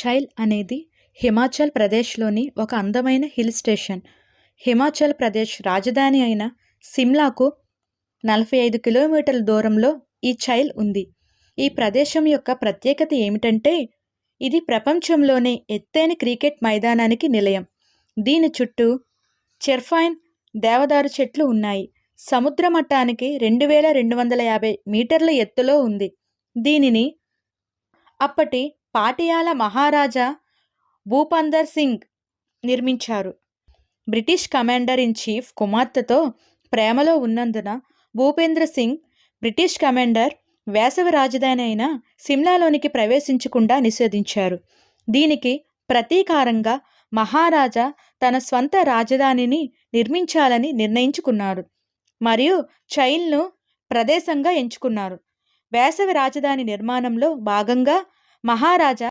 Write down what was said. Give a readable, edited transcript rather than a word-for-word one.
చైల్ అనేది హిమాచల్ ప్రదేశ్లోని ఒక అందమైన హిల్ స్టేషన్. హిమాచల్ ప్రదేశ్ రాజధాని అయిన సిమ్లాకు 45 కిలోమీటర్ల దూరంలో ఈ చైల్ ఉంది. ఈ ప్రదేశం యొక్క ప్రత్యేకత ఏమిటంటే ఇది ప్రపంచంలోనే ఎత్తైన క్రికెట్ మైదానానికి నిలయం. దీని చుట్టూ చెర్ఫైన్ దేవదారు చెట్లు ఉన్నాయి. సముద్ర మట్టానికి 2250 మీటర్ల ఎత్తులో ఉంది. దీనిని అప్పటి పాటియాలా మహారాజా భూపందర్ సింగ్ నిర్మించారు. బ్రిటిష్ కమాండర్ ఇన్ చీఫ్ కుమార్తెతో ప్రేమలో ఉన్నందున భూపేంద్ర సింగ్ బ్రిటిష్ కమాండర్ వేసవి రాజధాని అయిన సిమ్లాలోనికి ప్రవేశించకుండా నిషేధించారు. దీనికి ప్రతీకారంగా మహారాజా తన స్వంత రాజధానిని నిర్మించాలని నిర్ణయించుకున్నారు మరియు చైల్ను ప్రదేశంగా ఎంచుకున్నారు. వేసవి రాజధాని నిర్మాణంలో భాగంగా మహారాజా